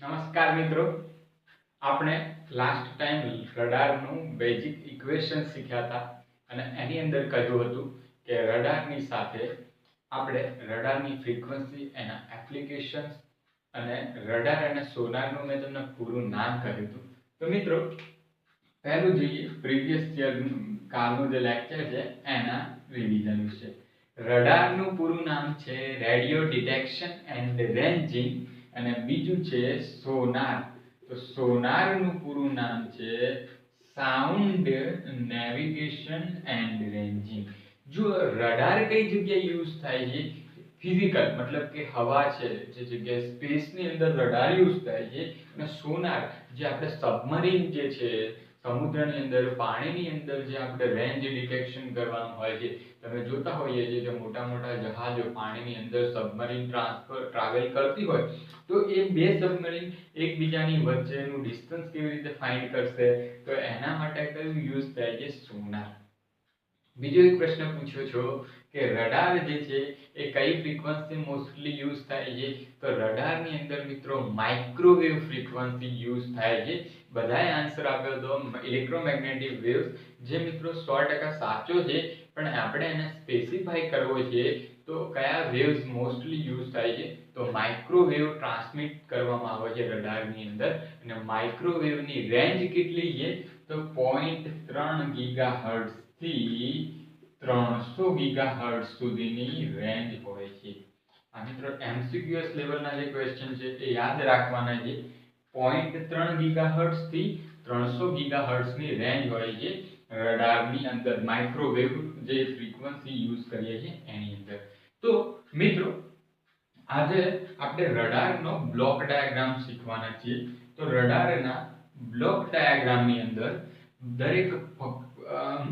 નમસ્કાર મિત્રો, આપણે લાસ્ટ ટાઈમ રડારનું બેઝિક ઇક્વેશન શીખ્યા હતા અને એની અંદર કહ્યું હતું કે રડારની સાથે આપણે રડારની ફ્રીક્વન્સી, એના એપ્લિકેશન્સ અને રડાર અને સોનારનું મેં તમને પૂરું નામ કહ્યું હતું. તો મિત્રો, પહેલું જોઈએ પ્રીવિયસ યર કાલનું જે લેક્ચર છે એના રિવિઝન વિશે. રડારનું પૂરું નામ છે રેડિયો ડિટેક્શન એન્ડ રેન્જિંગ અને બીજું છે સોનાર. તો સોનારનું પૂરું નામ છે સાઉન્ડ નેવિગેશન એન્ડ રેન્જિંગ. જો રડાર કઈ જગ્યાએ યુઝ થાય છે, ફિઝિકલ મતલબ કે હવા છે જે જગ્યાએ સ્પેસની અંદર રડાર યુઝ થાય છે, અને સોનાર જે આપણે સબમરીન જે છે સમુદ્રની અંદર પાણીની અંદર જે આપણે રેન્જ ડિટેક્શન કરવાનું હોય છે. તમે જોતા હોઈએ છીએ કે મોટા મોટા જહાજો પાણીની અંદર સબમરીન ટ્રાવેલ કરતી હોય તો એ બે સબમરીન એકબીજાની વચ્ચેનું ડિસ્ટન્સ કેવી રીતે ફાઇન્ડ કરશે, તો એના માટે કયું યુઝ થાય છે? સોનાર. બીજો એક પ્રશ્ન પૂછ્યો છો કે રડાર જે છે એ કઈ ફ્રીક્વન્સી મોસ્ટલી યુઝ થાય છે, તો રડારની અંદર મિત્રો માઇક્રોવેવ ફ્રીક્વન્સી યુઝ થાય છે. બધાએ આન્સર આપ્યો તો ઇલેક્ટ્રોમેગ્નેટિક વેવ્સ, જે મિત્રો 100% સાચો છે, પણ આપણે એને સ્પેસિફાઈ કરવો છે તો કયા વેવ્સ મોસ્ટલી યુઝ થાય છે, તો માઇક્રોવેવ ટ્રાન્સમિટ કરવામાં આવે છે રડારની અંદર. અને માઇક્રોવેવની રેન્જ કેટલી છે, તો 0.3 ગીગાહર્ટ્ઝ થી 300 ગીગાહર્ટ્ઝ સુધીની રેન્જ હોય છે. આ મિત્રો એમસીક્યુએસ લેવલના જે ક્વેશ્ચન છે એ યાદ રાખવાના છે. 0.3 ગીગાહર્ટ્ઝ થી 300 ગીગાહર્ટ્ઝની રેન્જ હોય છે રડારની અંદર, માઇક્રોવેવ જે ફ્રીક્વન્સી યુઝ કરીએ છીએ એની અંદર. તો મિત્રો, આજે આપણે રડારનો બ્લોક ડાયાગ્રામ શીખવાના છીએ. તો રડારના બ્લોક ડાયાગ્રામની અંદર દરેક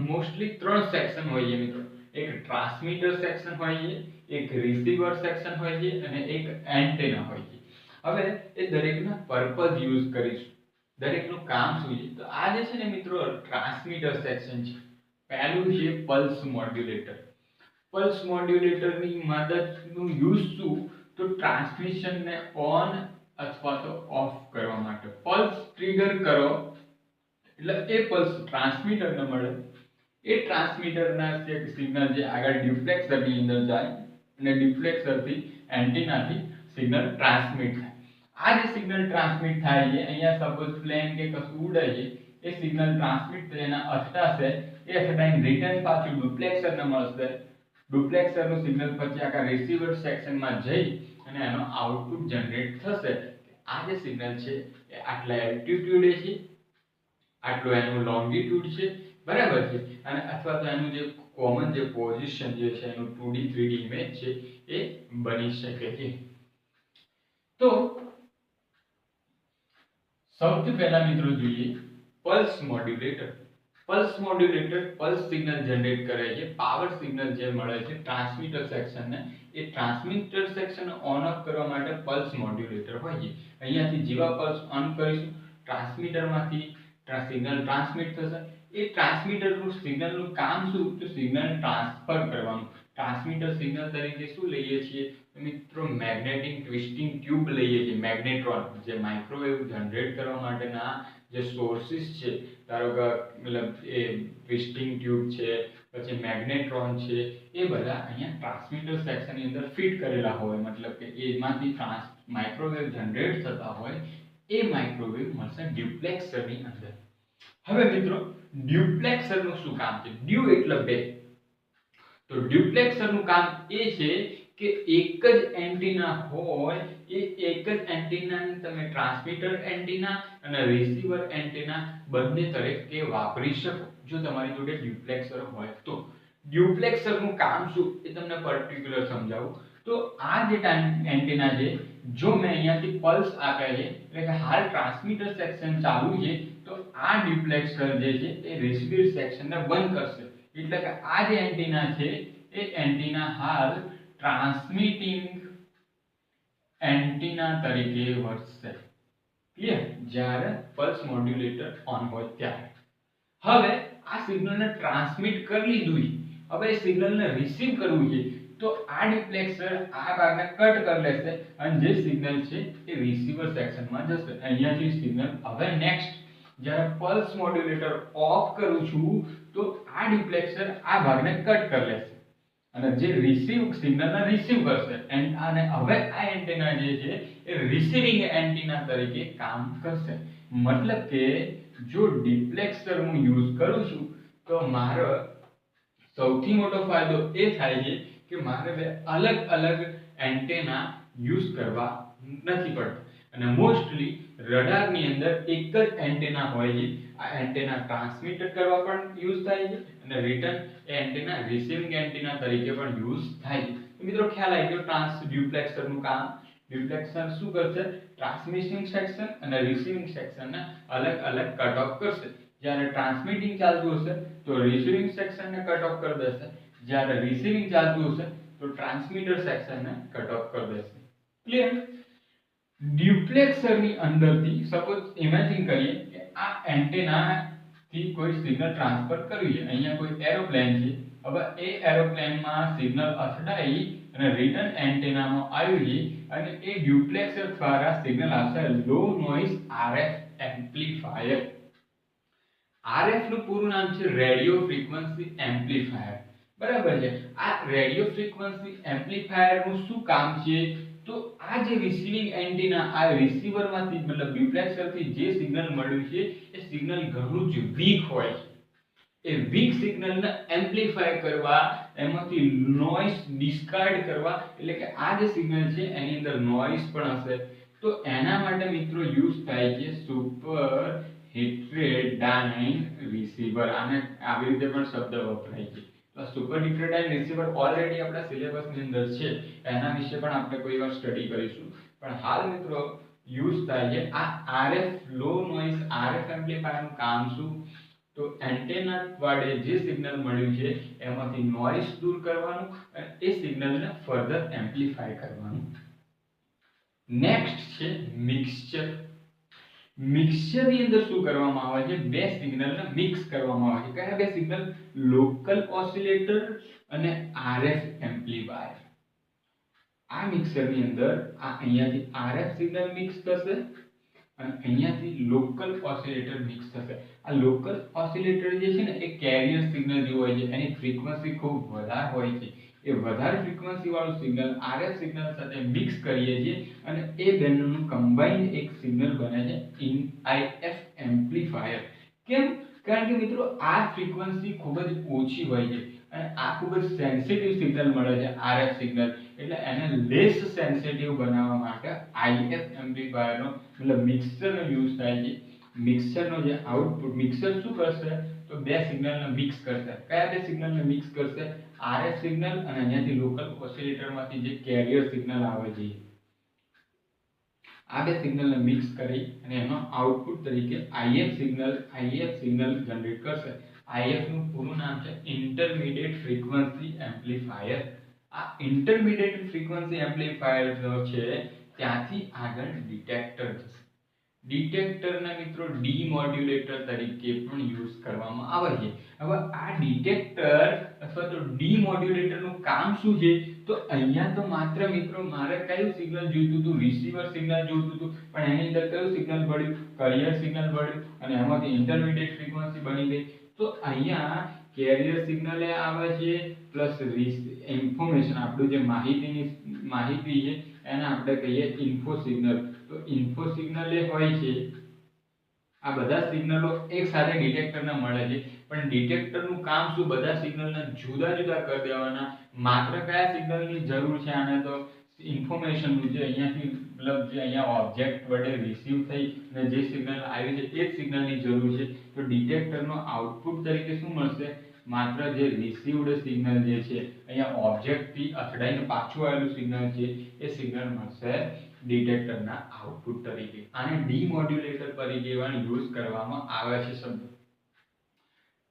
મોસ્ટલી 3 સેક્શન હોય છે મિત્રો. એક ટ્રાન્સમીટર સેક્શન હોય છે, એક રિસીવર સેક્શન હોય છે અને એક એન્ટેના હોય છે. હવે એ દરેકના પર્પઝ યુઝ કરીશું, દરેકનું કામ શું છે. તો આ જે છે ને મિત્રો ટ્રાન્સમીટર સેક્શન છે. પહેલું છે પલ્સ મોડ્યુલેટર. પલ્સ મોડ્યુલેટરની મદદનું યુઝ શું, તો ટ્રાન્સમિશનને ઓન અથવા તો ઓફ કરવા માટે. પલ્સ ટ્રિગર કરો એટલે એ પલ્સ ટ્રાન્સમીટરને મળે. એ ટ્રાન્સમીટરના સિગ્નલ જે આગળ ડ્યુપ્લેક્સરની અંદર જાય અને ડ્યુપ્લેક્સરથી એન્ટેનાથી સિગ્નલ ટ્રાન્સમિટ થાય. આ જે સિગ્નલ ટ્રાન્સમિટ થાય છે, અહીંયા સપોઝ પ્લેન કે કશું ઉડે છે, એ સિગ્નલ ટ્રાન્સમિટ થઈને અથડાશે, એ અથડાઈને રિટર્ન પાછું ડુપ્લેક્સરને મળશે. ડુપ્લેક્સરનું સિગ્નલ પછી આખા રિસીવર સેક્શનમાં જઈ અને એનો આઉટપુટ જનરેટ થશે. આ જે સિગ્નલ છે એ આટલા એલ્ટિટ્યુડે છે, આટલું એનું લોંગિટ્યુડ છે, બરાબર છે, અને અથવા તો એનું જે કોમન જે પોઝિશન જે છે એનું 2D 3D ઇમેજ છે એ બની શકે છે. તો સૌથી પહેલા મિત્રો જોઈએ pulse modulator. Pulse modulator pulse signal generate કરે છે, પાવર સિગ્નલ જે મળે છે ટ્રાન્સમીટર સેક્શનને, એ ટ્રાન્સમીટર સેક્શન ઓન ઓફ કરવા માટે પલ્સ મોડ્યુલેટર હોય છે. અહીંયાથી જેવા પલ્સ ઓન કરીશું, ટ્રાન્સમીટરમાંથી સિગ્નલ ટ્રાન્સમિટ થશે. એ ટ્રાન્સમીટરનું સિગ્નલનું કામ શું, તો સિગ્નલ ટ્રાન્સફર કરવાનું. ટ્રાન્સમીટર સિગ્નલ તરીકે શું લઈએ છીએ મિત્રો? મેગ્નેટિક ટ્વિસ્ટિંગ ટ્યુબ લઈએ છીએ, મેગ્નેટ્રોન. જે માઇક્રોવેવ જનરેટ કરવા માટેના જે સોર્સિસ છે, ધારો કે મતલબ એ ટ્વિસ્ટિંગ ટ્યુબ છે, પછી મેગ્નેટ્રોન છે, એ બધા અહીંયા ટ્રાન્સમીટર સેક્શનની અંદર ફિટ કરેલા હોય, મતલબ કે એમાંથી માઇક્રોવેવ જનરેટ થતા હોય. એ માઇક્રોવેવ મળશે ડ્યુપ્લેક્સરની અંદર. હવે મિત્રો, ડ્યુપ્લેક્સરનું શું કામ છે? ડ્યુ એટલે બે. તો ડ્યુપ્લેક્સરનું કામ એ છે કે એક જ એન્ટેના હોય, એ એક જ એન્ટેનાને તમે ટ્રાન્સમીટર એન્ટેના અને રિસીવર એન્ટેના બંને તરીકે વાપરી શકો, જો તમારી જોડે ડ્યુપ્લેક્સર હોય તો. ડ્યુપ્લેક્સરનું કામ શું એ તમને પર્ટિક્યુલર સમજાવું. તો આ જે એન્ટેના છે, જો મેં અહીંયાથી પલ્સ આપ્યા છે, એટલે કે હાલ ટ્રાન્સમીટર સેક્શન ચાલુ છે, તો આ ડ્યુપ્લેક્સર જે છે એ રિસીવર સેક્શનને બંધ કરશે. એટલે કે આ જે એન્ટેના છે એ એન્ટેના હાલ ટ્રાન્સમિટિંગ એન્ટેના તરીકે વર્તશે. ક્લિયર? જ્યારે પલ્સ મોડ્યુલેટર ઓન હોય ત્યારે. હવે આ સિગ્નલને ટ્રાન્સમિટ કરી લીધું છે, હવે એ સિગ્નલને રિસીવ કરવું છે, તો તો આ ડ્યુપ્લેક્સર આ ભાગને કટ કરી લેશે અને જે સિગ્નલ છે એ રિસીવર સેક્શનમાં જશે. અહીંયાથી સિગ્નલ હવે નેક્સ્ટ જ્યારે પલ્સ મોડ્યુલેટર ઓફ કરું છું તો આ ડ્યુપ્લેક્સર આ ભાગને કટ કરી લેશે અને જે રિસીવ સિગ્નલને રિસીવ કરશે અને હવે આ એન્ટેના જે છે એ રિસીવિંગ એન્ટેના તરીકે કામ કરશે. મતલબ કે જો ડ્યુપ્લેક્સર હું યુઝ કરું છું તો મારો સૌથી મોટો ફાયદો એ થાય છે કે મારે બે અલગ અલગ એન્ટેના યુઝ કરવા નથી પડતા અને મોસ્ટલી રડારની અંદર એક જ એન્ટેના હોય છે. આ એન્ટેના ટ્રાન્સમિટ કરવા પણ યુઝ થાય છે અને રિટર્ન એ એન્ટેના રિસીવિંગ એન્ટેના તરીકે પણ યુઝ થાય છે. તો મિત્રો ખ્યાલ આવી ગયો ડ્યુપ્લેક્સરનું કામ. ડ્યુપ્લેક્સર શું કરશે? ટ્રાન્સમિટિંગ સેક્શન અને રિસીવિંગ સેક્શનને અલગ અલગ કટ ઓફ કરશે. જ્યારે ટ્રાન્સમિટિંગ ચાલતું હશે તો રિસીવિંગ સેક્શનને કટ ઓફ કરી દેશે. જ્યારે રિસીવિંગ ચાલતું હશે તો ટ્રાન્સમીટર સેક્શનને કટ ઓફ કરી દેશે. ક્લિયર? ડ્યુપ્લેક્સરની અંદરથી સપોઝ ઇમેજિન કરીએ કે આ એન્ટેના થી કોઈ સિગ્નલ ટ્રાન્સફર કરવી છે. અહીંયા કોઈ એરોપ્લેન છે. હવે એ એરોપ્લેનમાં સિગ્નલ અથડાઈ અને રિટર્ન એન્ટેનામાં આવી અને એ ડ્યુપ્લેક્સર દ્વારા સિગ્નલ આવશે લો નોઇઝ RF એમ્પ્લીફાયર. RF નું પૂરું નામ છે રેડિયો ફ્રીક્વન્સી એમ્પ્લીફાયર. બરાબર છે. આ રેડિયો ફ્રીક્વન્સી એમ્પ્લીફાયર નું શું કામ છે? તો આ જે રિસીવિંગ એન્ટેના આ રિસીવરમાંથી મતલબ ડ્યુપ્લેક્સરથી જે સિગ્નલ મળ્યું છે એ સિગ્નલ ઘણું જ વીક હોય છે. એ વીક સિગ્નલને એમ્પ્લીફાય કરવા, એમાંથી નોઇઝ ડિસ્કાર્ડ કરવા, એટલે કે આ જે સિગ્નલ છે એની અંદર નોઇઝ પણ હશે. તો એના માટે મિત્રો યુઝ થાય છે સુપર હિટ્રેડાઇન રિસીવર. આને આવી રીતે પણ શબ્દ વપરાય છે. તો સુપર હિટ્રેડાઇન રિસીવર ઓલરેડી આપણા સિલેબસની અંદર છે. એના વિશે પણ આપણે કોઈ વાર સ્ટડી કરીશું. પણ હાલ મિત્રો યુઝ થાય છે આ RF લો નોઇઝ RF એમ્પ્લીફાયરનું કામ શું? તો એન્ટેના વડે જે સિગ્નલ મળ્યું છે એમાંથી નોઇઝ દૂર કરવાનું અને એ સિગ્નલને ફર્ધર એમ્પ્લીફાય કરવાનું. નેક્સ્ટ છે મિક્સચર. મિક્સચરની અંદર શું કરવામાં આવે છે? બે સિગ્નલને મિક્સ કરવામાં આવે છે. કયા બે સિગ્નલ? લોકલ ઓસિલેટર અને RF એમ્પ્લીફાયર. આ મિક્સરની અંદર આ અહીંયાથી RF સિગ્નલ મિક્સ થશે અને અહીંયાથી લોકલ ઓસિલેટર મિક્સ થશે. આ લોકલ ઓસિલેટર જે છે ને એ કેરિયર સિગ્નલ જેવું હોય છે. એની ફ્રીક્વન્સી ખૂબ વધારે હોય છે. એ વધારે ફ્રીક્વન્સી વાળું સિગ્નલ RF સિગ્નલ સાથે મિક્સ કરીએ છીએ અને એ બંનેનું કમ્બાઇન્ડ એક સિગ્નલ બને છે IF એમ્પ્લીફાયર. કેમ? કારણ કે મિત્રો આ ફ્રીક્વન્સી ખૂબ જ ઓછી હોય છે અને આ ખૂબ જ સેન્સિટિવ સિગ્નલ મળે છે RF સિગ્નલ. એટલે એને લેસ સેન્સિટિવ બનાવવા માટે IF એમ્પ્લીફાયરનો મતલબ મિક્સરનો યુઝ થાય છે. મિક્સરનો જે આઉટપુટ મિક્સર શું કરશે? તો બે સિગ્નલને મિક્સ કરશે. કયા બે સિગ્નલને મિક્સ કરશે? RF સિગ્નલ અને અહીંયાથી લોકલ ઓસિલેટરમાંથી જે કેરિયર સિગ્નલ આવે છે આ બે સિગ્નલને મિક્સ કરી અને એનો આઉટપુટ તરીકે IF સિગ્નલ જનરેટ કરશે. IF નું પૂરું નામ છે ઇન્ટરમીડિયેટ ફ્રીક્વન્સી એમ્પ્લીફાયર. આ ઇન્ટરમીડિયેટ ફ્રીક્વન્સી એમ્પ્લીફાયર જો છે ત્યાંથી આગળ ડિટેક્ટર જશે. ડિટેક્ટરને મિત્રો ડીમોડ્યુલેટર તરીકે પણ યુઝ કરવામાં આવે છે. હવે આ ડિટેક્ટર અથવા તો ડીમોડ્યુલેટરનું કામ શું છે? તો અહીંયા તો માત્ર મિત્રો મારે કયું સિગ્નલ જોઈતું હતું? રિસીવર સિગ્નલ જોઈતું હતું. પણ એની અંદર કયું સિગ્નલ મળ્યું? કેરિયર સિગ્નલ મળ્યું અને એમાંથી ઇન્ટરમીડિયેટ ફ્રીક્વન્સી બની ગઈ. તો અહીંયા કેરિયર સિગ્નલ એ આવે છે પ્લસ ઇન્ફોર્મેશન આપણું જે માહિતી છે એને આપણે કહીએ ઇન્ફો સિગ્નલ. તો ઇન્ફો સિગ્નલ એ હોય છે આ બધા સિગ્નલો એક સાથે ડિટેક્ટરને મળે છે. પણ ડિટેક્ટરનું કામ શું? બધા સિગ્નલને જુદા જુદા કરી દેવાના. માત્ર કયા સિગ્નલની જરૂર છે? આને તો ઇન્ફોર્મેશનનું જે અહીંયાથી મતલબ જે અહીંયા ઓબ્જેક્ટ વડે રિસીવ થઈ અને જે સિગ્નલ આવી છે એ જ સિગ્નલની જરૂર છે. તો ડિટેક્ટરનો આઉટપુટ તરીકે શું મળશે? માત્ર જે રિસીવ્ડ સિગ્નલ જે છે અહીંયા ઓબ્જેક્ટથી અથડાઈને પાછું આવેલું સિગ્નલ છે એ સિગ્નલ મળશે ડિટેક્ટરના આઉટપુટ તરીકે. આને ડીમોડ્યુલેટર તરીકે પણ યુઝ કરવામાં આવે છે શબ્દ.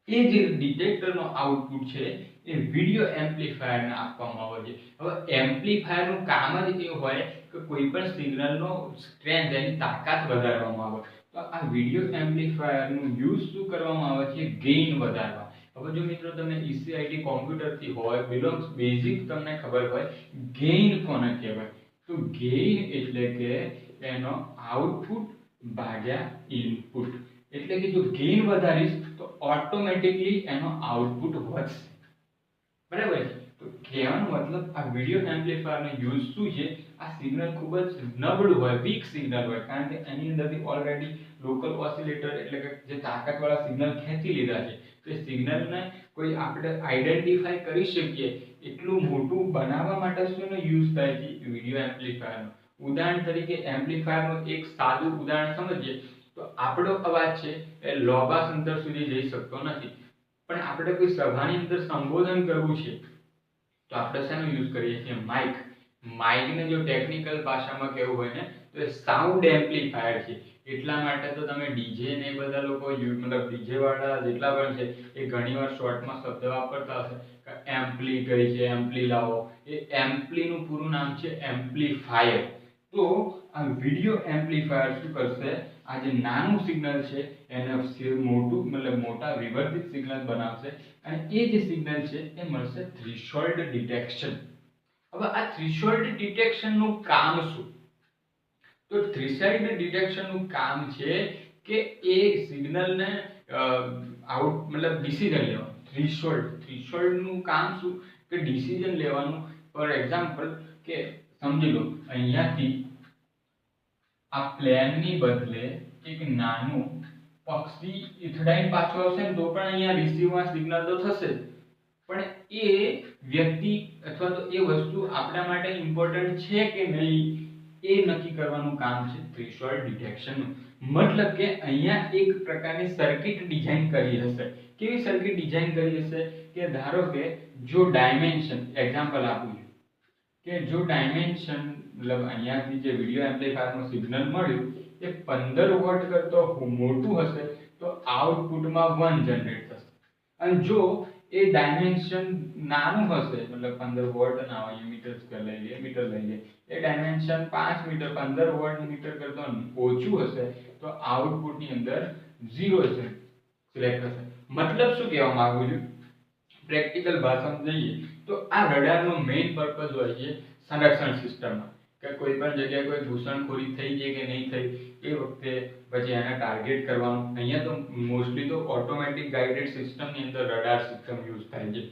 એ જે ડિટેક્ટરનો આઉટપુટ છે એ વિડિયો એમ્પ્લીફાયરને આપવામાં આવે છે. હવે એમ્પ્લીફાયરનું કામ જ એવું હોય કે કોઈ પણ સિગ્નલનો સ્ટ્રેન્થ એની તાકાત વધારવામાં આવે. તો આ વિડિયો એમ્પ્લીફાયરનું યુઝ શું કરવામાં આવે છે? ગેઇન વધારવા. હવે હવે જો મિત્રો તમે ECIT કોમ્પ્યુટર થી હોય, બિલોંગ્સ બેઝિક તમને ખબર હોય ગેઇન કોને કહેવાય, તો ગેઇન એટલે કે એનો આઉટપુટ ભાગ્યા ઇનપુટ, એટલે કે જો ગેઇન વધારીશ તો ઓટોમેટિકલી એનો આઉટપુટ વધશે, બરાબર છે। તો કહેવાનો મતલબ આ વિડિયો એમ્પ્લીફાયરનો યુઝ શું છે, આ સિગ્નલ ખૂબ જ નબળું હોય, વીક સિગ્નલ હોય, કારણ કે એની અંદરથી ઓલરેડી લોકલ ઓસિલેટર એટલે કે જે તાકાતવાળા સિગ્નલ ખેંચી લીધા છે, તો એ સિગ્નલને કોઈ આપણે આઈડેન્ટિફાઈ કરી શકીએ એટલું મોટું બનાવવા માટે શેનો યુઝ થાય છે, વિડિયો એમ્પ્લીફાયરનો। ઉદાહરણ તરીકે એમ્પ્લીફાયરનું એક સાદું ઉદાહરણ સમજીએ તો આપણો અવાજ છે એ લોબાસ અંતર સુધી જઈ શકતો નથી, પણ આપણે કોઈ સભાની અંદર સંબોધન કરવું છે તો આપણે શેનો યુઝ કરીએ છીએ, માઇક। માઇકને જો ટેકનિકલ ભાષામાં કહેવું હોય ને તો એ સાઉન્ડ એમ્પ્લીફાયર છે, એટલા માટે તો તમે ડીજે ને બધા લોકો મતલબ ડીજે વાળા જેટલા પણ છે એ ઘણીવાર શોર્ટમાં શબ્દ વાપરતા હશે કે એમ્પ્લી ગઈ છે, એમ્પ્લી લાવો, એ એમ્પ્લીનું પૂરું નામ છે એમ્પ્લીફાયર। તો આ વિડિયો એમ્પ્લીફાયર શું કરશે, આ જે નાનું સિગ્નલ છે એને મોટું મતલબ મોટા વિવર્ધિત સિગ્નલ બનાવશે, અને એ જે સિગ્નલ છે એ મળશે થ્રેશોલ્ડ ડિટેક્શન। હવે આ થ્રેશોલ્ડ ડિટેક્શન નું કામ શું, તો થ્રેશોલ્ડ ડિટેક્શન નું કામ છે કે એ સિગ્નલને આઉટ મતલબ ડિસિઝન લેવાનું, થ્રેશોલ્ડ નું કામ શું કે ડિસિઝન લેવાનું। ફોર એક્ઝામ્પલ કે સમજી લો અહીંયાથી આ પ્લેનની બદલે એક નાનું પક્ષી ઈથડાઈને પાછો આવશે ને તો પણ અહીંયા રિસીવમાં સિગ્નલ તો થશે જ, પણ એ વ્યક્તિ અથવા તો એ વસ્તુ આપણા માટે ઇમ્પોર્ટન્ટ છે કે નહીં એ નક્કી કરવાનું કામ છે થ્રેશોલ્ડ ડિટેક્શનનું। મતલબ કે અહીંયા એક પ્રકારની સર્કિટ ડિઝાઇન કરી હશે, કેવી સર્કિટ ડિઝાઇન કરી હશે કે ધારો કે જો ડાયમેન્શન એક્ઝામ્પલ આપું છું કે જો ડાયમેન્શન મતલબ અહીંયાથી જે વિડિયો એમ્પ્લીફાયરનું સિગ્નલ મળ્યું એ 15 વોટ કરતો મોટું હશે તો આઉટપુટમાં 1 જનરેટ થશે, અને જો એ ડાયમેન્શન નાનું હશે મતલબ 15 વોટ ના હોય, મીટર લઈ લે એ ડાયમેન્શન 5 મીટર 15 વોટ મીટર કરતો ઓછું હશે તો આઉટપુટની અંદર 0 છે સિલેક્ટ થશે। મતલબ શું કહેવા માંગુ છું, પ્રેક્ટિકલ ભાષામાં જઈએ તો આ રડારનો મેઇન પર્પઝ હોય છે સંરક્ષણ સિસ્ટમમાં, કે કોઈ પણ જગ્યાએ કોઈ ઘૂસણખોરી થઈ છે કે નહીં થઈ એ વખતે પછી એને ટાર્ગેટ કરવાનું। અહીંયા તો મોસ્ટલી તો ઓટોમેટિક ગાઇડેડ સિસ્ટમની અંદર રડાર સિસ્ટમ યુઝ થાય છે।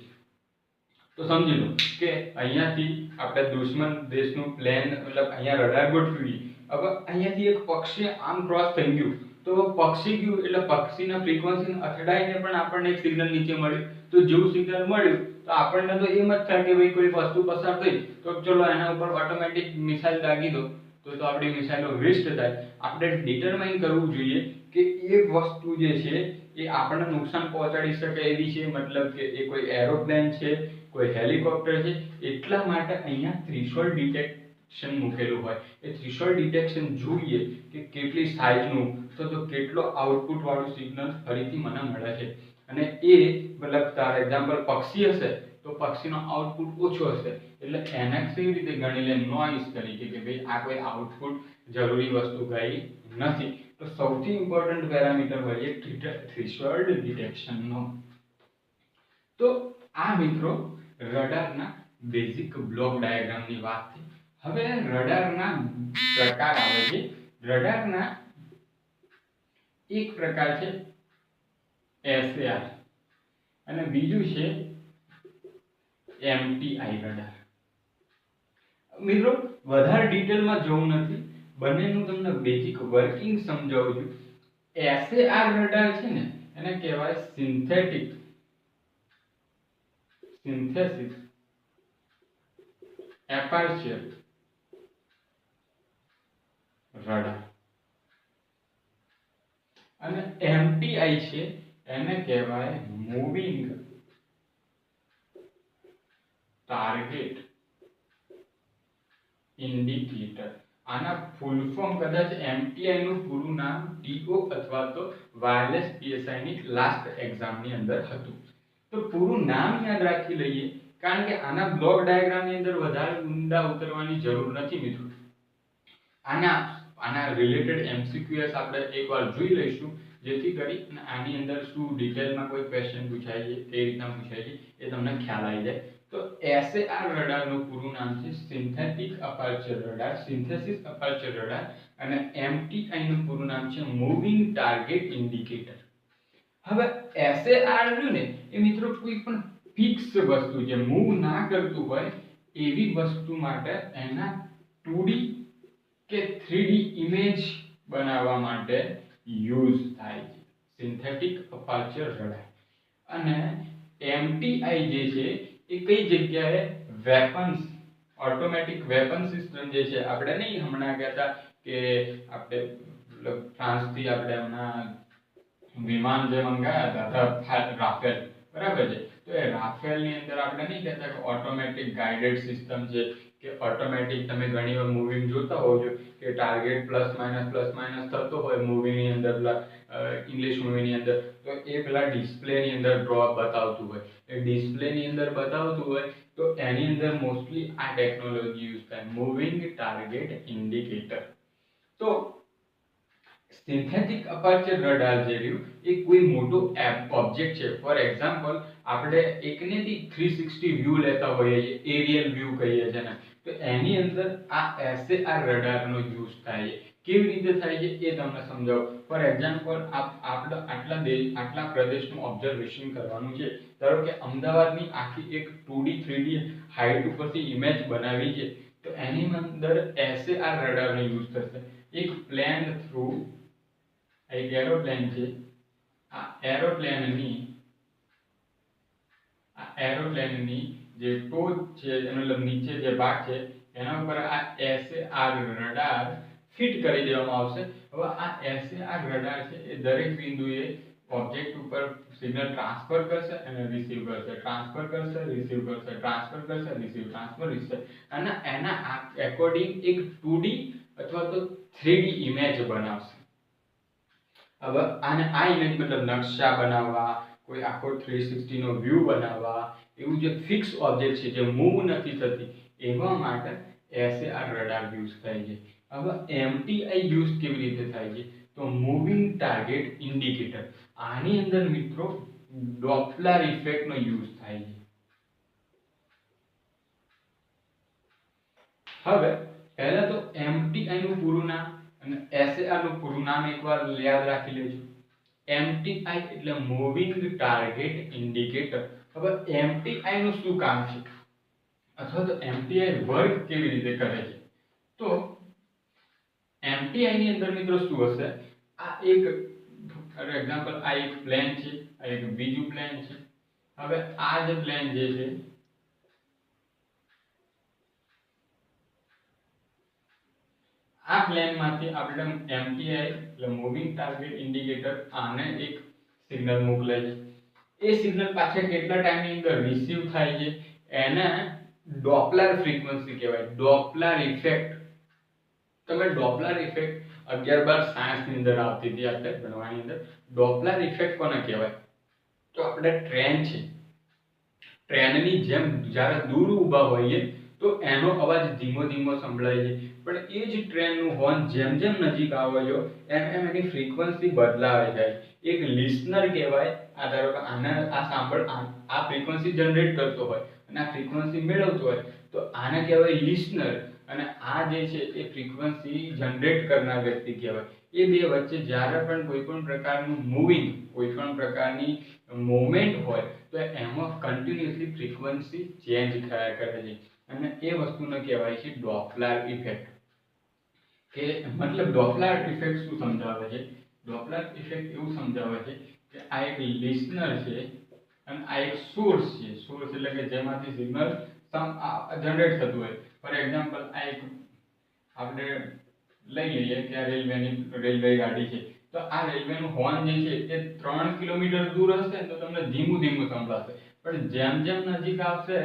તો સમજી લો કે અહીંયાથી આપણે દુશ્મન દેશનું પ્લેન મતલબ અહીંયા રડાર ગોઠવી, હવે અહીંયાથી એક પક્ષી આમ ક્રોસ થઈ ગયું તો પક્ષી ગયું એટલે પક્ષીના ફ્રીક્વન્સી અથડાઈને પણ આપણને એક સિગ્નલ નીચે મળ્યું, તો જેવું સિગ્નલ મળ્યું તો આપણને તો એમ જ થાય કે ભાઈ કોઈ વસ્તુ પસાર થઈ તો ચલો એના ઉપર ઓટોમેટિક મિસાઇલ દાગી દો તો આપણી મિસાઇલો વેસ્ટ થાય। આપણે ડિટરમાઇન કરવું જોઈએ કે એ વસ્તુ જે છે એ આપણને નુકસાન પહોંચાડી શકે એવી છે, મતલબ કે એ કોઈ એરોપ્લેન છે, કોઈ હેલિકોપ્ટર છે, એટલા માટે અહીંયા થ્રેશોલ્ડ ડિટેક્શન મૂકેલું હોય। એ થ્રેશોલ્ડ ડિટેક્શન જોઈએ કે કેટલી સાઇઝનું તો કેટલો આઉટપુટ વાળું સિગ્નલ ફરીથી મને મળે છે, અને એ મતલબ તાર એક્ઝામ્પલ પક્ષી હશે તો પક્ષીનો આઉટપુટ ઓછો હશે એટલે એને કેવી રીતે ગણી લે, નોઇઝ તરીકે કે ભાઈ આ કોઈ આઉટપુટ જરૂરી વસ્તુ ગઈ નથી। તો સૌથી ઇમ્પોર્ટન્ટ પેરામીટર હોય છે થ્રેશોલ્ડ ડિટેક્શનનો। તો આ મિત્રો રડારના બેઝિક બ્લોક ડાયાગ્રામની વાત થઈ। હવે રડારના પ્રકાર આવે છે, રડારના એક પ્રકાર છે SAR અને બીજું છે MTI રડાર। મિત્રો વધારે ડિટેલમાં જવું નથી, બંનેનું તમને બેઝિક વર્કિંગ સમજાવું છું। SAR રડાર છે ને એને કહેવાય સિન્થેસિસ એપર્ચર રડાર, અને MTI છે એને કહેવાય મૂવિંગ ટાર્ગેટ ઇન્ડિકેટર। આના ફૂલ ફોર્મ કદાચ MTI નું પૂરું નામ TO અથવા તો વાયરલેસ PSI ની લાસ્ટ એક્ઝામની અંદર હતું, તો પૂરું નામ યાદ રાખી લઈએ કારણ કે આના બ્લોક ડાયાગ્રામની અંદર વધારે ઊંડા ઉતરવાની જરૂર નથી મિત્રો। આના રિલેટેડ MCQs આપણે એકવાર જોઈ લઈશું જેથી કરી અને આની અંદર શું ડિટેલમાં કોઈ ક્વેશ્ચન પૂછાય છે, કઈ રીતના પૂછાય છે એ તમને ખ્યાલ આવી જાય. તો SAR રડારનું પૂરું નામ છે synthetic aperture radar, synthesis aperture radar, અને MTI નું પૂરું નામ છે મૂવિંગ ટાર્ગેટ ઇન્ડિકેટર. હવે SAR રહ્યું ને એ મિત્રો કોઈ પણ ફિક્સ વસ્તુ જે મૂવ ના કરતું હોય એવી વસ્તુ માટે એના 2D કે 3D ઇમેજ બનાવવા માટે યુઝ થાય છે સિન્થેટિક અપર્ચર રડાર. અને MTI જે છે એ કઈ જગ્યાએ વેપન્સ, ઓટોમેટિક વેપન સિસ્ટમ જે છે, આપણે નહીં હમણાં કહેતા કે આપણે ફ્રાન્સથી આપણે હમણાં વિમાન જે મંગાયા હતા રાફેલ, બરાબર છે, તો એ રાફેલની અંદર આપણે નહીં કહેતા કે ઓટોમેટિક ગાઇડેડ સિસ્ટમ છે કે ઓટોમેટિક, તમે ઘણી વાર મૂવી જોતા હોવ છો કે ટાર્ગેટ પ્લસ માઇનસ થતો હોય મૂવીની અંદર, ઇંગ્લિશ મૂવીની અંદર, તો એ પેલા ડિસ્પ્લેની અંદર ડ્રોપ બતાવતું હોય, એ ડિસ્પ્લેની અંદર બતાવતું હોય તો એની અંદર મોસ્ટલી આ ટેકનોલોજી યુઝ થાય, મૂવિંગ ટાર્ગેટ ઇન્ડિકેટર. તો સિન્થેટિક અપર્ચર રડાર જે રહ્યું એ કોઈ મોટો ઓબ્જેક્ટ છે. ફોર એક્ઝામ્પલ આપણે એકનેથી 360 વ્યૂ લેતા હોઈએ છીએ, એરિયલ વ્યૂ કહીએ છીએ ને, તો એની અંદર આ SAR રડારનો યુઝ થાય છે. કેવી રીતે થાય છે એ તમને સમજાવું. ફોર એક્ઝામ્પલ આટલા પ્રદેશનું ઓબ્ઝર્વેશન કરવાનું છે. ધારો કે અમદાવાદની આખી એક 2D 3D હાઈટ ઉપરથી ઇમેજ બનાવી છે, તો એની અંદર SAR રડારનો યુઝ થશે. એક પ્લેન થ્રુ, એક એરોપ્લેન છે, આ એરોપ્લેનની જે ટોચ છે, મતલબ નીચે જે ભાગ છે એના ઉપર આ SAR રડાર ફિટ કરી દેવામાં આવશે. હવે આ SAR રડાર છે એ દરેક બિંદુએ ઓબ્જેક્ટ ઉપર સિગ્નલ ટ્રાન્સફર કરશે અને રિસીવ કરશે, ટ્રાન્સફર કરશે, રિસીવ કરશે, ટ્રાન્સફર કરશે, રિસીવ, ટ્રાન્સફર, રિસીવ, અને એના એકોર્ડિંગ એક 2D અથવા તો 3D ઇમેજ બનાવશે. હવે આને આ ઇમેજ મતલબ નકશા બનાવવા, કોઈ આખો 360 નો વ્યૂ બનાવવા, એવું જે ફિક્સ ઓબ્જેક્ટ છે જે મૂવ નથી થતી એવા માટે SAR રડાર યુઝ થાય છે. હવે MTI યુઝ કેવી રીતે થાય છે, તો મૂવિંગ ટાર્ગેટ ઇન્ડિકેટર. આની અંદર મિત્રો ડોપલર ઇફેક્ટનો યુઝ થાય છે. હવે પહેલા તો MTI નું પૂરું નામ અને SAR નું પૂરું નામ એકવાર યાદ રાખી લેજો. MTI એટલે મૂવિંગ ટાર્ગેટ ઇન્ડિકેટર. હવે MTI નું શું કામ છે અથવા તો MTI વર્ક કેવી રીતે કરે છે, તો MTI ની અંદર મિત્રો શું હશે, આ એક ફોર એક્ઝામ્પલ આ એક પ્લેન છે, આ એક બીજું પ્લેન છે. હવે આ જે પ્લેન જે છે આ પ્લેનમાંથી આપણે MTI એટલે મૂવિંગ ટાર્ગેટ ઇન્ડિકેટર આને એક સિગ્નલ મોકલે છે. એ સિગ્નલ પાછા કેટલા ટાઈમની અંદર રિસીવ થાય છે એને ડોપલર ફ્રીક્વન્સી કહેવાય, ડોપલર ઇફેક્ટ. તમે ડોપલર ઇફેક્ટ 11-12 સાયન્સની અંદર આવતી હતી આપણે ભણવાની અંદર. ડોપલર ઇફેક્ટ કોને કહેવાય, તો આપણે ટ્રેન છે, ટ્રેનની જેમ જ્યારે દૂર ઊભા હોઈએ તો એનો અવાજ ધીમો ધીમો સંભળાય છે, પણ એ જ ટ્રેનનું હોર્ન જેમ જેમ નજીક આવે છે એમ એમ એની ફ્રીક્વન્સી બદલાવે જાય. એક લિસનર કહેવાય. આ ધારો કે આ સાંભળ, આ ફ્રીક્વન્સી જનરેટ કરતો હોય અને આ ફ્રીક્વન્સી મેળવતો હોય તો આને કહેવાય લિસનર, અને આ જે છે એ ફ્રીક્વન્સી જનરેટ કરનાર વ્યક્તિ કહેવાય. એ બે વચ્ચે જ્યારે પણ કોઈ પણ પ્રકારનું મૂવિંગ, કોઈ પણ પ્રકારની મૂવમેન્ટ હોય તો એમાં કન્ટિન્યુઅસલી ફ્રીક્વન્સી ચેન્જ થયા કરે છે, અને એ વસ્તુને કહેવાય છે ડોપલર ઇફેક્ટ. કે મતલબ ડોપલર ઇફેક્ટ શું સમજાવે છે, ડોપલર ઇફેક્ટ એવું સમજાવે છે કે આ એક લિસનર છે અને આ એક સોર્સ છે. સોર્સ એટલે કે જેમાંથી સિગ્નલ જનરેટ થતું હોય. ફોર એક્ઝામ્પલ આ એક આપણે લઈ લઈએ કે આ રેલવે ગાડી છે, તો આ રેલવેનું હોર્ન જે છે એ 3 કિલોમીટર દૂર હશે તો તમને ધીમું ધીમું સંભળાશે, પણ જેમ જેમ નજીક આવશે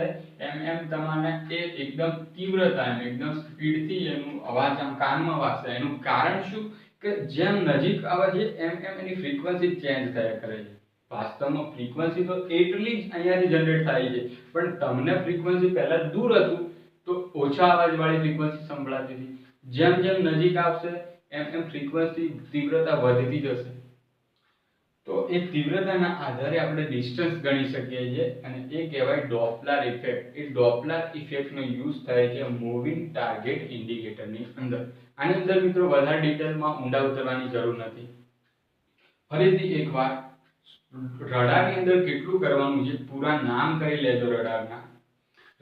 એમ એમ તમારે એ એકદમ તીવ્રતા, એકદમ સ્પીડથી એનું અવાજ આમ કાનમાં વાગશે. એનું કારણ શું કે જેમ નજીક આવે છે એમ એમ એની ફ્રીક્વન્સી ચેન્જ થયા કરે છે. વાસ્તવમાં ફ્રીક્વન્સી તો એટલી જ અહીંયાથી જનરેટ થાય છે, પણ તમને ફ્રીક્વન્સી પહેલા દૂર હતું તો ઓછા અવાજવાળી ફ્રીક્વન્સી સંભળાતી હતી. જેમ જેમ નજીક આવશે એમ એમ ફ્રીક્વન્સી તીવ્રતા વધતી જશે. તો એ તીવ્રતાના આધારે આપણે ડિસ્ટન્સ ગણી શકીએ છીએ અને એ કહેવાય ડોપલર ઇફેક્ટ. એ ડોપલર ઇફેક્ટનો યુઝ થાય છે મૂવિંગ ટાર્ગેટ ઇન્ડિકેટરની અંદર. આની અંદર મિત્રો વધારે ડિટેલમાં ઊંડા ઉતરવાની જરૂર નથી. ફરીથી એકવાર રડારની અંદર કેટલું કરવાનું છે પૂરા નામ કરી લેજો રડારના.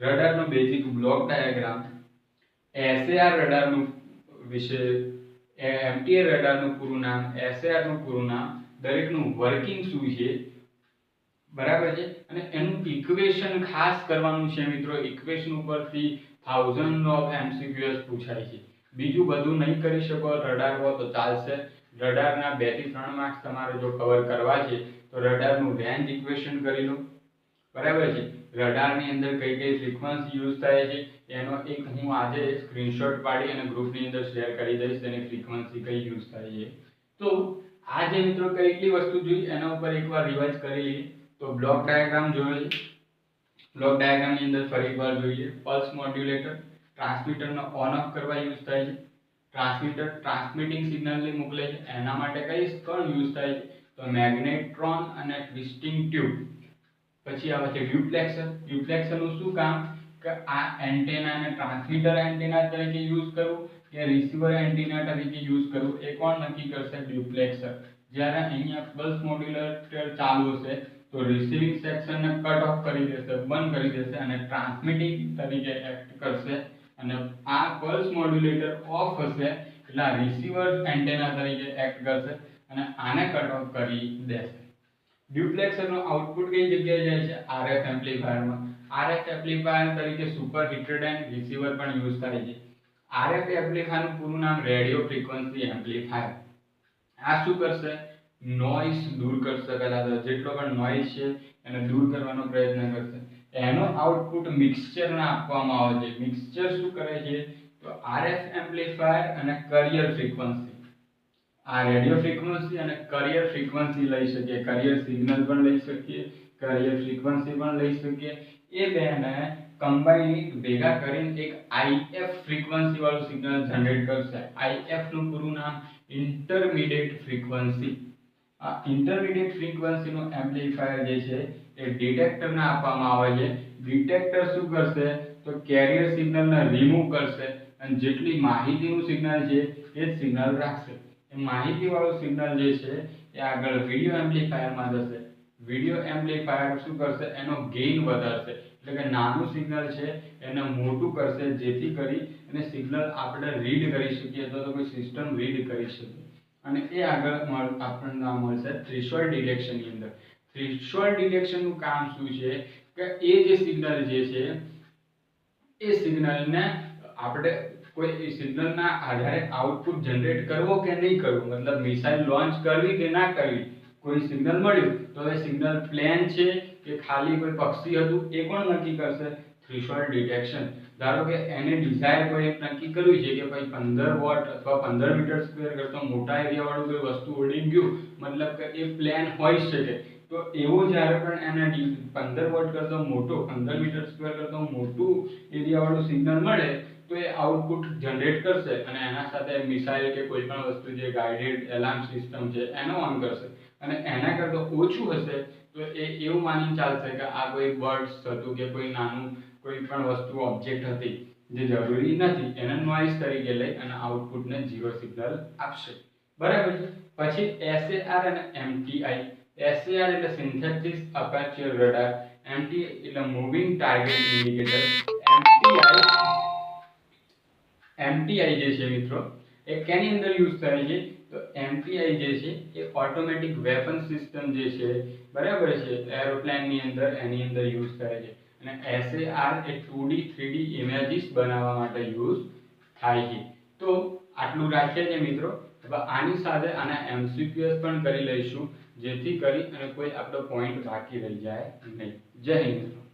રડારનો બેઝિક બ્લોક ડાયાગ્રામ, એસએઆર રડારનું વિશે, એમટીઆઈ રડારનું પૂરું નામ, એસએઆરનું પૂરું નામ, દરેકનું વર્કિંગ શું છે, બરાબર છે, અને એનું ઇક્વેશન ખાસ કરવાનું છે મિત્રો. ઇક્વેશન ઉપરથી થાઉઝન્ડ ઓફ એમસીક્યુએસ પૂછાય છે. બીજું બધું નહીં કરી શકો રડાર હો તો ચાલશે. રડારના 2 થી 3 માર્ક્સ તમારે જો કવર કરવા છે તો રડારનું રેન્જ ઇક્વેશન કરી લો, બરાબર છે. રડારની અંદર કઈ કઈ ફ્રીક્વન્સી યુઝ થાય છે એનો એક હું આજે સ્ક્રીનશોટ પાડી અને ગ્રુપની અંદર શેર કરી દઈશ. તેની ફ્રીક્વન્સી કઈ યુઝ થાય છે. તો આજે મિત્રો કેટલી વસ્તુ જોઈ એના ઉપર એકવાર રિવાઇઝ કરી લઈએ. તો બ્લોક ડાયાગ્રામ જોયો છે. બ્લોક ડાયાગ્રામની અંદર ફરી એકવાર જોઈએ. પલ્સ મોડ્યુલેટર ટ્રાન્સમીટરનો ઓન ઓફ કરવા યુઝ થાય છે. ટ્રાન્સમીટર ટ્રાન્સમિટિંગ સિગ્નલને મોકલે છે, એના માટે કઈ કણ યુઝ થાય છે તો મેગ્નેટ્રોન અને ટ્વિસ્ટિંગ ટ્યુબ. પછી આવે છે ડ્યુપ્લેક્સર. ડ્યુપ્લેક્સરનું શું કામ કે આ એન્ટેનાને ટ્રાન્સમીટર એન્ટેના તરીકે યુઝ કરવું કે રિસીવર એન્ટેના તરીકે યુઝ કરવું એ કોણ નક્કી કરશે? ડ્યુપ્લેક્સર. જ્યારે અહીંયા પલ્સ મોડ્યુલેટર ચાલુ હશે તો રિસીવિંગ સેક્શનને કટ ઓફ કરી દેશે, બંધ કરી દેશે અને ટ્રાન્સમિટિંગ તરીકે એક્ટ કરશે. અને આ પલ્સ મોડ્યુલેટર ઓફ હશે એટલે રિસીવર એન્ટેના તરીકે એક્ટ કરશે અને આને કટ ઓફ કરી દેશે. ડ્યુપ્લેક્સરનો આઉટપુટ કઈ જગ્યાએ જાય છે? આરએફ એમ્પ્લીફાયરમાં. આરએફ એમ્પ્લીફાયર તરીકે સુપર હિટેડ એન્ડ રિસીવર પણ યુઝ થાય છે. આરએફ એમ્પ્લીફાયરનું પૂરું નામ રેડિયો ફ્રીક્વન્સી એમ્પ્લીફાયર. આ શું કરશે? નોઇઝ દૂર કરશે. પહેલા તો જેટલો પણ નોઇઝ છે એને દૂર કરવાનો પ્રયત્ન કરશે. એનો આઉટપુટ મિક્સચરને આપવામાં આવે છે. મિક્સચર શું કરે છે તો આરએફ એમ્પ્લીફાયર અને કરિયર ફ્રીક્વન્સી, આ રેડિયો ફ્રીક્વન્સી અને કરિયર ફ્રીક્વન્સી લઈ શકીએ. કરિયર સિગ્નલ પણ લઈ શકીએ, કરિયર ફ્રીક્વન્સી પણ લઈ શકીએ. એ બેને કમ્બાઈન ભેગા કરીને એક આઈએફ ફ્રીક્વન્સી વાળું સિગ્નલ જનરેટ કરશે. આઈએફ નું પૂરું નામ ઇન્ટરમીડિયેટ ફ્રીક્વન્સી. આ ઇન્ટરમીડિયેટ ફ્રીક્વન્સીનું એમ્પ્લીફાયર જે છે એ ડિટેક્ટરને આપવામાં આવે છે. ડિટેક્ટર શું કરશે તો કેરિયર સિગ્નલને રિમૂવ કરશે અને જેટલી માહિતીનું સિગ્નલ છે એ જ સિગ્નલ રાખશે. એ માહિતી વાળું સિગ્નલ જે છે એ આગળ વિડિયો એમ્પ્લીફાયરમાં જશે. વિડિયો એમ્પ્લીફાયર શું કરશે? એનો ગેઇન વધારશે. એટલે કે નાનું સિગ્નલ છે એને મોટું કરશે જેથી કરી અને સિગ્નલ આપણે રીડ કરી શકીએ અથવા તો કોઈ સિસ્ટમ રીડ કરી શકે. અને એ આગળ આપણને મળશે થ્રેશોલ્ડ ડિટેક્શનની અંદર. થ્રેશોલ્ડ ડિટેક્શનનું કામ શું છે કે એ જે સિગ્નલ જે છે એ સિગ્નલને આપણે કોઈ સિગ્નલના આધારે આઉટપુટ જનરેટ કરવો કે નહીં કરવો, મતલબ મિસાઇલ લોન્ચ કરવી કે ના કરવી. કોઈ સિગ્નલ મળ્યું તો એ સિગ્નલ પ્લેન છે કે ખાલી કોઈ પક્ષી હતું એ કોણ નક્કી કરશે? Threshold detection. ધારો કે એને ડિઝાયર કોઈ નક્કી કરવી છે કે ભાઈ 15 વોટ અથવા 15 મીટર સ્ક્વેર કરતો મોટા એરિયા વાળું કોઈ વસ્તુ ઉડી ગયું, મતલબ કે એ પ્લેન હોઈ શકે. તો એવો જ્યારે પણ એને 15 વોટ કરતો મોટો 15 મીટર સ્ક્વેર કરતો મોટું એરિયા વાળું સિગ્નલ મળે તો એ આઉટપુટ જનરેટ કરશે અને એના સાથે મિસાઇલ કે કોઈ પણ વસ્તુ જે ગાઇડેડ એલાર્મ સિસ્ટમ છે એનો ઓન કરશે. અને એના કરતાં ઓછું હશે તો એ એવું માની ચાલશે કે આ કોઈ બર્ડ્સ હતું કે કોઈ નાનું કોઈ પણ વસ્તુ ઓબ્જેક્ટ હતી જે જરૂરી નથી, એને નોઇઝ તરીકે લઈ અને આઉટપુટને 0 સિગ્નલ આપશે. બરાબર છે. પછી એસએઆર અને એમટીઆઈ. એસએઆર એટલે સિન્થેટિક અપેર્ચર રડાર, એમટીઆઈ એટલે મૂવિંગ ટાર્ગેટ ઇન્ડિકેટર. એમટીઆઈ જે છે મિત્રો એ કેની અંદર યુઝ થાય છે તો એમટીઆઈ જે છે એ ઓટોમેટિક વેપન સિસ્ટમ જે છે, બરાબર છે, એરોપ્લેનની અંદર એની અંદર યુઝ થાય છે. અને એસએઆર એ 2D 3D ઇમેજીસ બનાવવા માટે યુઝ થાય છે. તો આટલું રાખીએ છીએ મિત્રો. હવે આની સાથે આના એમસીક્યુએસ પણ કરી લઈશું જેથી કરી અને કોઈ આપણો પોઈન્ટ બાકી રહી જાય નહીં. જય હિન્દ મિત્રો.